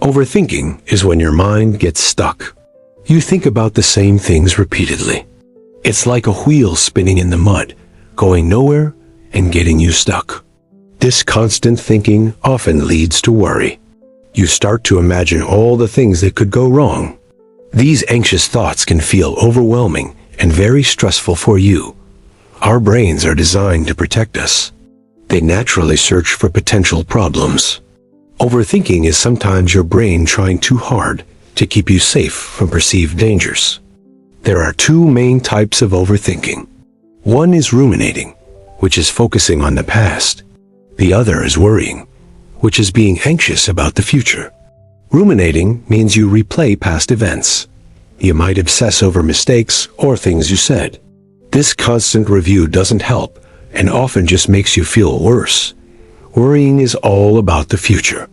Overthinking is when your mind gets stuck. You think about the same things repeatedly. It's like a wheel spinning in the mud, going nowhere and getting you stuck. This constant thinking often leads to worry. You start to imagine all the things that could go wrong. These anxious thoughts can feel overwhelming and very stressful for you. Our brains are designed to protect us. They naturally search for potential problems. Overthinking is sometimes your brain trying too hard to keep you safe from perceived dangers. There are two main types of overthinking. One is ruminating, which is focusing on the past. The other is worrying, which is being anxious about the future. Ruminating means you replay past events. You might obsess over mistakes or things you said. This constant review doesn't help and often just makes you feel worse. Worrying is all about the future.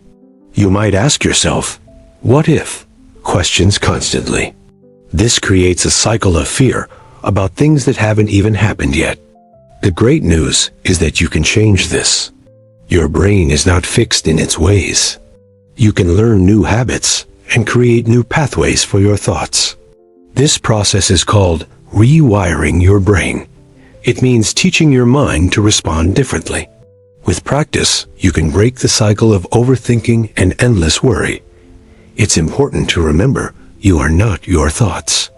You might ask yourself, what if? Questions constantly. This creates a cycle of fear about things that haven't even happened yet. The great news is that you can change this. Your brain is not fixed in its ways. You can learn new habits and create new pathways for your thoughts. This process is called rewiring your brain. It means teaching your mind to respond differently. With practice, you can break the cycle of overthinking and endless worry. It's important to remember you are not your thoughts.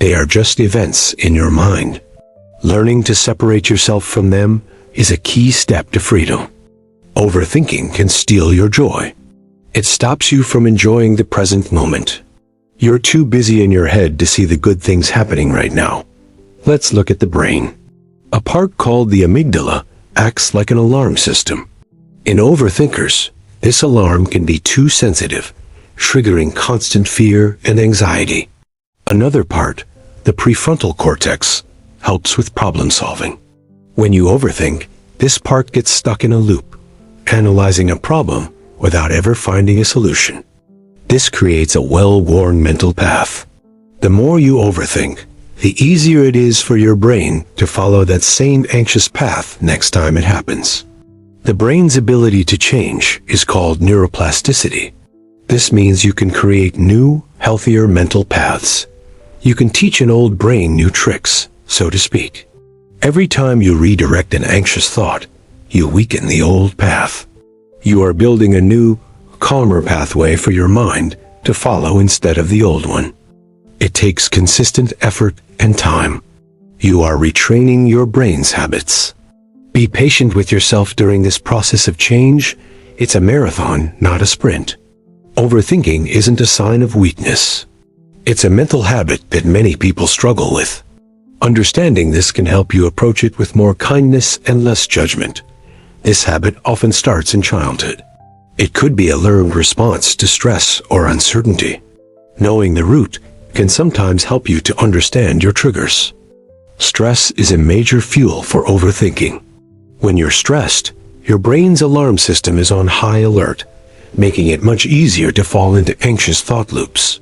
They are just events in your mind. Learning to separate yourself from them is a key step to freedom. Overthinking can steal your joy. It stops you from enjoying the present moment. You're too busy in your head to see the good things happening right now. Let's look at the brain. A part called the amygdala acts like an alarm system. In overthinkers, this alarm can be too sensitive, triggering constant fear and anxiety. Another part, the prefrontal cortex, helps with problem solving. When you overthink, this part gets stuck in a loop, analyzing a problem without ever finding a solution. This creates a well-worn mental path. The more you overthink, the easier it is for your brain to follow that same anxious path next time it happens. The brain's ability to change is called neuroplasticity. This means you can create new, healthier mental paths. You can teach an old brain new tricks, so to speak. Every time you redirect an anxious thought, you weaken the old path. You are building a new, calmer pathway for your mind to follow instead of the old one. It takes consistent effort and time. You are retraining your brain's habits. Be patient with yourself during this process of change. It's a marathon, not a sprint. Overthinking isn't a sign of weakness. It's a mental habit that many people struggle with. Understanding this can help you approach it with more kindness and less judgment. This habit often starts in childhood. It could be a learned response to stress or uncertainty. Knowing the root can sometimes help you to understand your triggers. Stress is a major fuel for overthinking. When you're stressed, your brain's alarm system is on high alert, making it much easier to fall into anxious thought loops.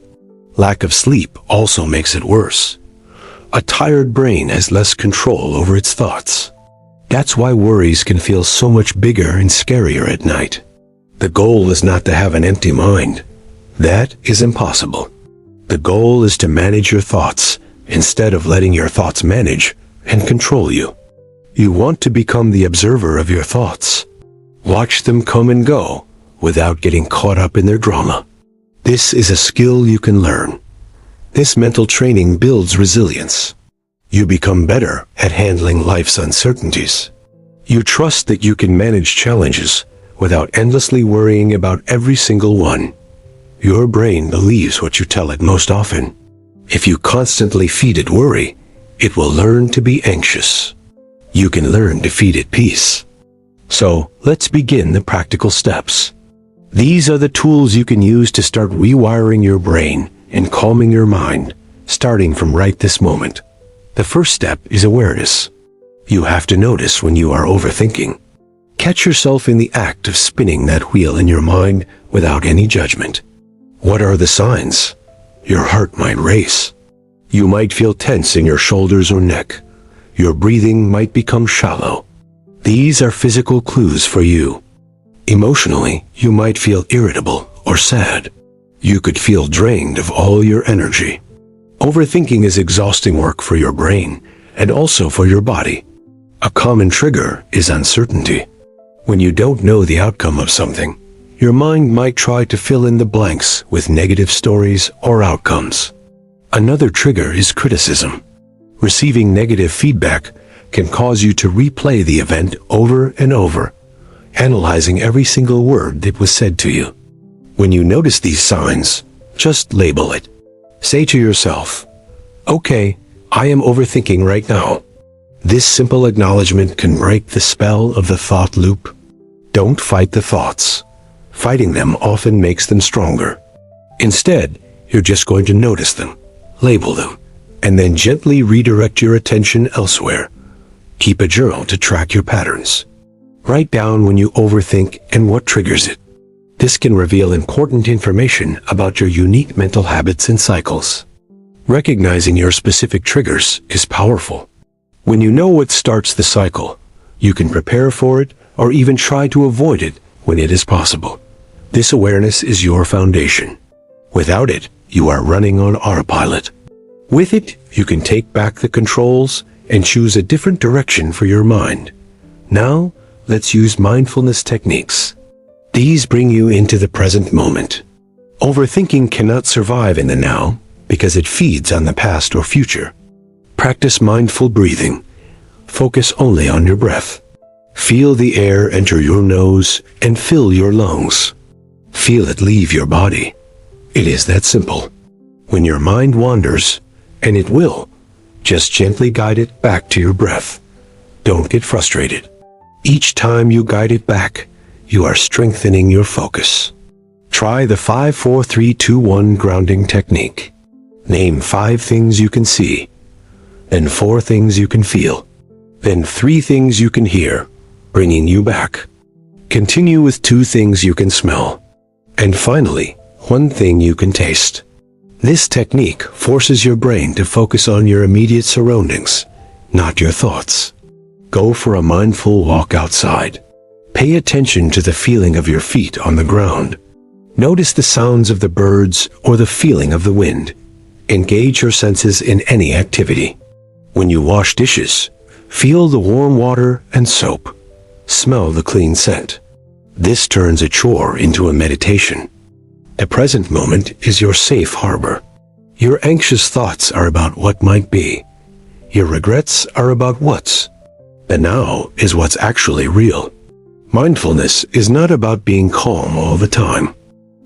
Lack of sleep also makes it worse. A tired brain has less control over its thoughts. That's why worries can feel so much bigger and scarier at night. The goal is not to have an empty mind. That is impossible. The goal is to manage your thoughts instead of letting your thoughts manage and control you. You want to become the observer of your thoughts. Watch them come and go without getting caught up in their drama. This is a skill you can learn. This mental training builds resilience. You become better at handling life's uncertainties. You trust that you can manage challenges without endlessly worrying about every single one. Your brain believes what you tell it most often. If you constantly feed it worry, it will learn to be anxious. You can learn to feed it peace. So, let's begin the practical steps. These are the tools you can use to start rewiring your brain and calming your mind, starting from right this moment. The first step is awareness. You have to notice when you are overthinking. Catch yourself in the act of spinning that wheel in your mind without any judgment. What are the signs? Your heart might race. You might feel tense in your shoulders or neck. Your breathing might become shallow. These are physical clues for you. Emotionally, you might feel irritable or sad. You could feel drained of all your energy. Overthinking is exhausting work for your brain and also for your body. A common trigger is uncertainty. When you don't know the outcome of something, your mind might try to fill in the blanks with negative stories or outcomes. Another trigger is criticism. Receiving negative feedback can cause you to replay the event over and over, analyzing every single word that was said to you. When you notice these signs, just label it. Say to yourself, "Okay, I am overthinking right now." This simple acknowledgement can break the spell of the thought loop. Don't fight the thoughts. Fighting them often makes them stronger. Instead, you're just going to notice them, label them, and then gently redirect your attention elsewhere. Keep a journal to track your patterns. Write down when you overthink and what triggers it. This can reveal important information about your unique mental habits and cycles. Recognizing your specific triggers is powerful. When you know what starts the cycle, you can prepare for it or even try to avoid it when it is possible. This awareness is your foundation. Without it, you are running on autopilot. With it, you can take back the controls and choose a different direction for your mind. Now, let's use mindfulness techniques. These bring you into the present moment. Overthinking cannot survive in the now because it feeds on the past or future. Practice mindful breathing. Focus only on your breath. Feel the air enter your nose and fill your lungs. Feel it leave your body. It is that simple. When your mind wanders, and it will, just gently guide it back to your breath. Don't get frustrated. Each time you guide it back, you are strengthening your focus. Try the 5-4-3-2-1 grounding technique. Name 5 things you can see, then 4 things you can feel, then 3 things you can hear, bringing you back. Continue with 2 things you can smell, and finally, 1 thing you can taste. This technique forces your brain to focus on your immediate surroundings, not your thoughts. Go for a mindful walk outside. Pay attention to the feeling of your feet on the ground. Notice the sounds of the birds or the feeling of the wind. Engage your senses in any activity. When you wash dishes, feel the warm water and soap. Smell the clean scent. This turns a chore into a meditation. The present moment is your safe harbor. Your anxious thoughts are about what might be. Your regrets are about what's. The now is what's actually real. Mindfulness is not about being calm all the time.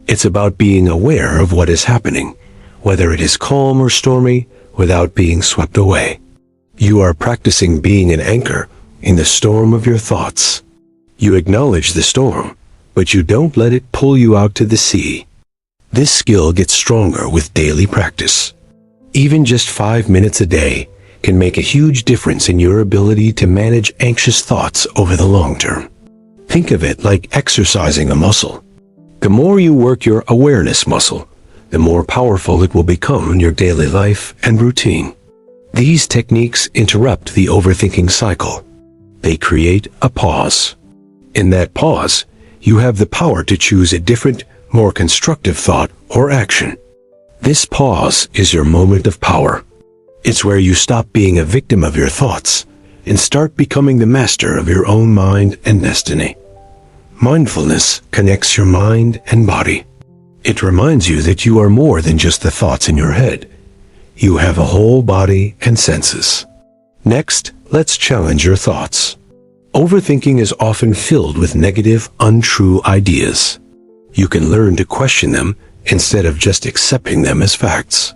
It's about being aware of what is happening, whether it is calm or stormy, without being swept away. You are practicing being an anchor in the storm of your thoughts. You acknowledge the storm, but you don't let it pull you out to the sea. This skill gets stronger with daily practice. Even just 5 minutes a day can make a huge difference in your ability to manage anxious thoughts over the long term. Think of it like exercising a muscle. The more you work your awareness muscle, the more powerful it will become in your daily life and routine. These techniques interrupt the overthinking cycle. They create a pause. In that pause, you have the power to choose a different, more constructive thought or action. This pause is your moment of power. It's where you stop being a victim of your thoughts and start becoming the master of your own mind and destiny. Mindfulness connects your mind and body. It reminds you that you are more than just the thoughts in your head. You have a whole body and senses. Next, let's challenge your thoughts. Overthinking is often filled with negative, untrue ideas. You can learn to question them instead of just accepting them as facts.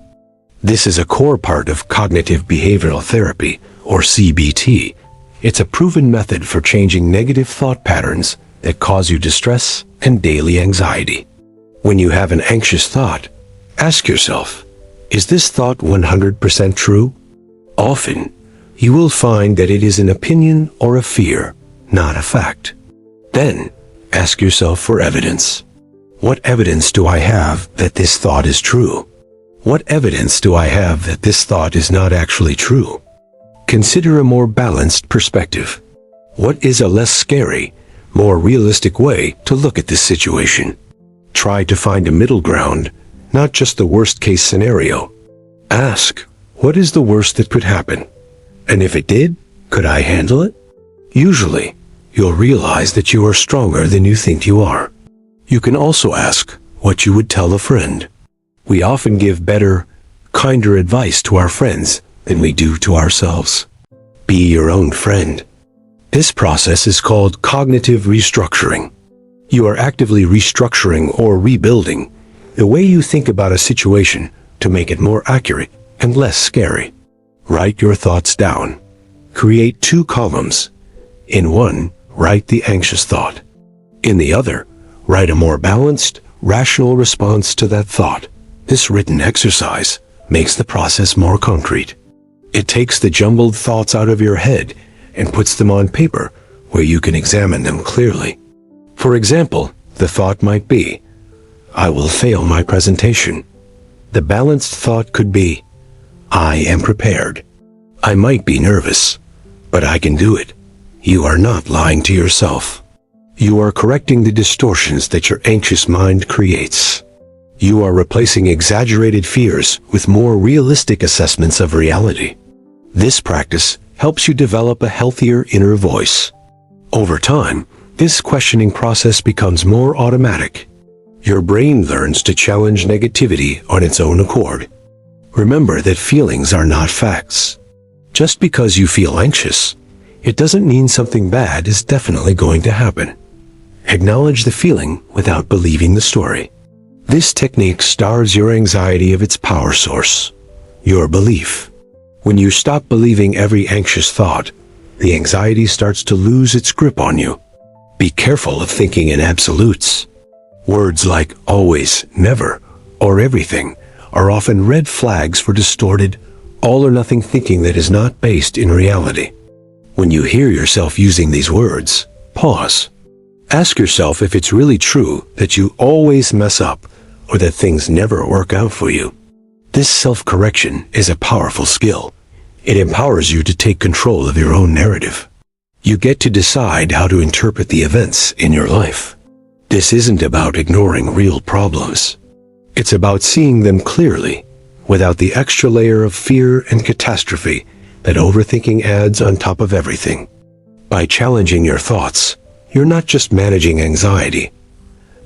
This is a core part of cognitive behavioral therapy, or CBT. It's a proven method for changing negative thought patterns that cause you distress and daily anxiety. When you have an anxious thought, ask yourself, is this thought 100% true? Often, you will find that it is an opinion or a fear, not a fact. Then, ask yourself for evidence. What evidence do I have that this thought is true? What evidence do I have that this thought is not actually true? Consider a more balanced perspective. What is a less scary, more realistic way to look at this situation? Try to find a middle ground not just the worst-case scenario. Ask, what is the worst that could happen? And if it did, could I handle it? Usually, you'll realize that you are stronger than you think you are. You can also ask what you would tell a friend. We often give better, kinder advice to our friends than we do to ourselves. Be your own friend. This process is called cognitive restructuring. You are actively restructuring or rebuilding the way you think about a situation to make it more accurate and less scary. Write your thoughts down. Create 2 columns. In one, write the anxious thought. In the other, write a more balanced, rational response to that thought. This written exercise makes the process more concrete. It takes the jumbled thoughts out of your head and puts them on paper where you can examine them clearly. For example, the thought might be, I will fail my presentation. The balanced thought could be, I am prepared. I might be nervous, but I can do it. You are not lying to yourself. You are correcting the distortions that your anxious mind creates. You are replacing exaggerated fears with more realistic assessments of reality. This practice helps you develop a healthier inner voice. Over time, this questioning process becomes more automatic. Your brain learns to challenge negativity on its own accord. Remember that feelings are not facts. Just because you feel anxious, it doesn't mean something bad is definitely going to happen. Acknowledge the feeling without believing the story. This technique starves your anxiety of its power source, your belief. When you stop believing every anxious thought, the anxiety starts to lose its grip on you. Be careful of thinking in absolutes. Words like always, never, or everything are often red flags for distorted, all-or-nothing thinking that is not based in reality. When you hear yourself using these words, pause. Ask yourself if it's really true that you always mess up or that things never work out for you. This self-correction is a powerful skill. It empowers you to take control of your own narrative. You get to decide how to interpret the events in your life. This isn't about ignoring real problems. It's about seeing them clearly, without the extra layer of fear and catastrophe that overthinking adds on top of everything. By challenging your thoughts, you're not just managing anxiety.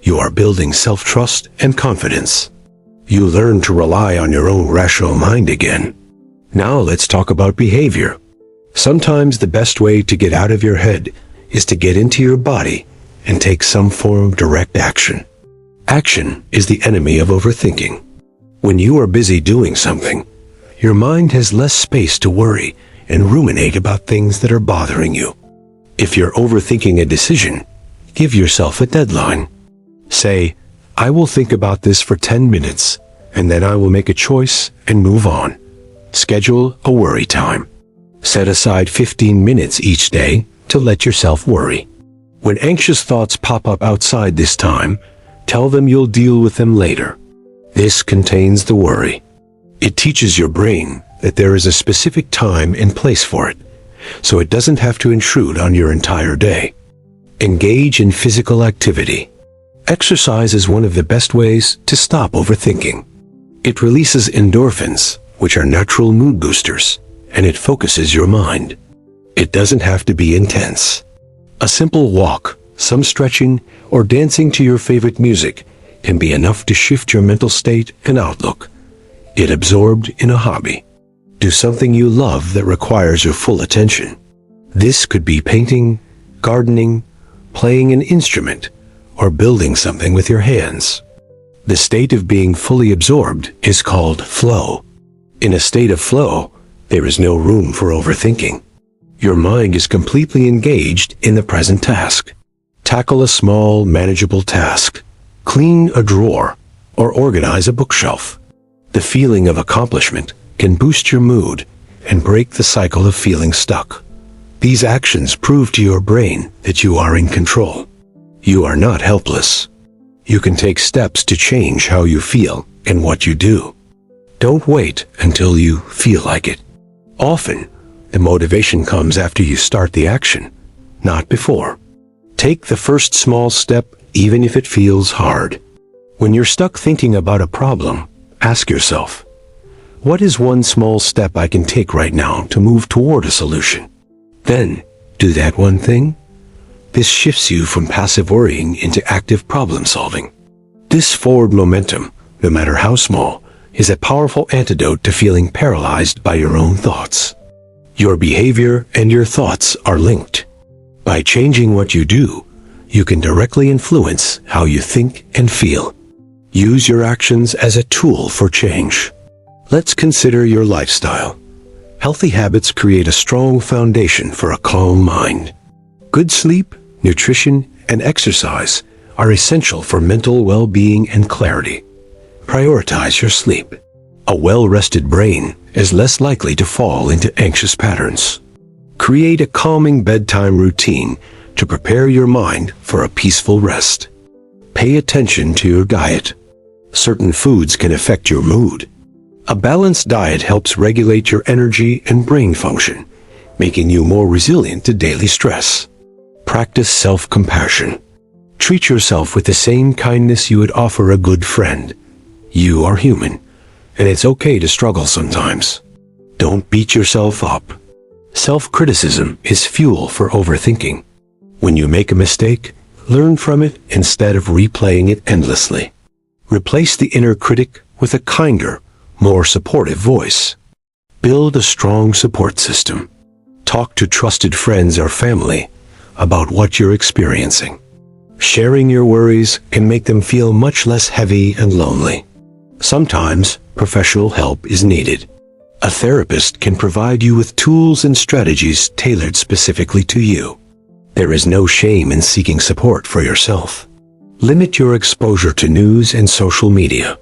You are building self-trust and confidence. You learn to rely on your own rational mind again. Now let's talk about behavior. Sometimes the best way to get out of your head is to get into your body and take some form of direct action. Action is the enemy of overthinking. When you are busy doing something, your mind has less space to worry and ruminate about things that are bothering you. If you're overthinking a decision, give yourself a deadline. Say, I will think about this for 10 minutes, and then I will make a choice and move on. Schedule a worry time. Set aside 15 minutes each day to let yourself worry. When anxious thoughts pop up outside this time, tell them you'll deal with them later. This contains the worry. It teaches your brain that there is a specific time and place for it, so it doesn't have to intrude on your entire day. Engage in physical activity. Exercise is one of the best ways to stop overthinking. It releases endorphins, which are natural mood boosters, and it focuses your mind. It doesn't have to be intense. A simple walk, some stretching, or dancing to your favorite music can be enough to shift your mental state and outlook. Get absorbed in a hobby. Do something you love that requires your full attention. This could be painting, gardening, playing an instrument, or building something with your hands. The state of being fully absorbed is called flow. In a state of flow, there is no room for overthinking. Your mind is completely engaged in the present task. Tackle a small, manageable task. Clean a drawer or organize a bookshelf. The feeling of accomplishment can boost your mood and break the cycle of feeling stuck. These actions prove to your brain that you are in control. You are not helpless. You can take steps to change how you feel and what you do. Don't wait until you feel like it. Often, the motivation comes after you start the action, not before. Take the first small step even if it feels hard. When you're stuck thinking about a problem, ask yourself, what is one small step I can take right now to move toward a solution? Then, do that one thing. This shifts you from passive worrying into active problem solving. This forward momentum, no matter how small, is a powerful antidote to feeling paralyzed by your own thoughts. Your behavior and your thoughts are linked. By changing what you do, you can directly influence how you think and feel. Use your actions as a tool for change. Let's consider your lifestyle. Healthy habits create a strong foundation for a calm mind. Good sleep, nutrition, and exercise are essential for mental well-being and clarity. Prioritize your sleep. A well-rested brain is less likely to fall into anxious patterns. Create a calming bedtime routine to prepare your mind for a peaceful rest. Pay attention to your diet. Certain foods can affect your mood. A balanced diet helps regulate your energy and brain function, making you more resilient to daily stress. Practice self-compassion. Treat yourself with the same kindness you would offer a good friend. You are human, and it's okay to struggle sometimes. Don't beat yourself up. Self-criticism is fuel for overthinking. When you make a mistake, learn from it instead of replaying it endlessly. Replace the inner critic with a kinder, more supportive voice. Build a strong support system. Talk to trusted friends or family about what you're experiencing. Sharing your worries can make them feel much less heavy and lonely. Sometimes professional help is needed. A therapist can provide you with tools and strategies tailored specifically to you. There is no shame in seeking support for yourself. Limit your exposure to news and social media.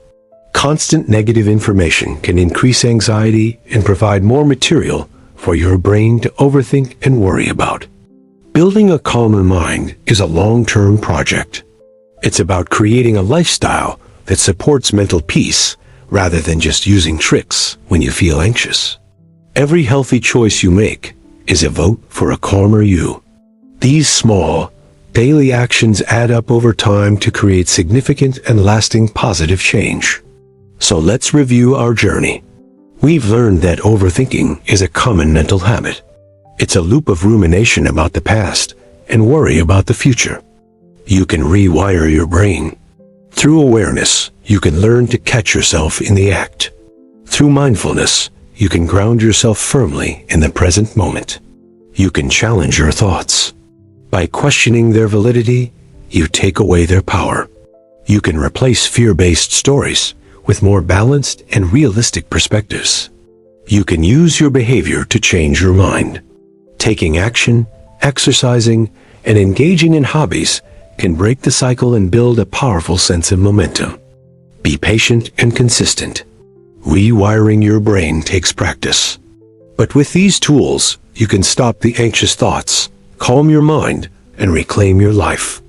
Constant negative information can increase anxiety and provide more material for your brain to overthink and worry about. Building a calmer mind is a long-term project. It's about creating a lifestyle that supports mental peace rather than just using tricks when you feel anxious. Every healthy choice you make is a vote for a calmer you. These small, daily actions add up over time to create significant and lasting positive change. So let's review our journey. We've learned that overthinking is a common mental habit. It's a loop of rumination about the past and worry about the future. You can rewire your brain. Through awareness, you can learn to catch yourself in the act. Through mindfulness, you can ground yourself firmly in the present moment. You can challenge your thoughts. By questioning their validity, you take away their power. You can replace fear-based stories with more balanced and realistic perspectives. You can use your behavior to change your mind. Taking action, exercising, and engaging in hobbies can break the cycle and build a powerful sense of momentum. Be patient and consistent. Rewiring your brain takes practice. But with these tools, you can stop the anxious thoughts, calm your mind, and reclaim your life.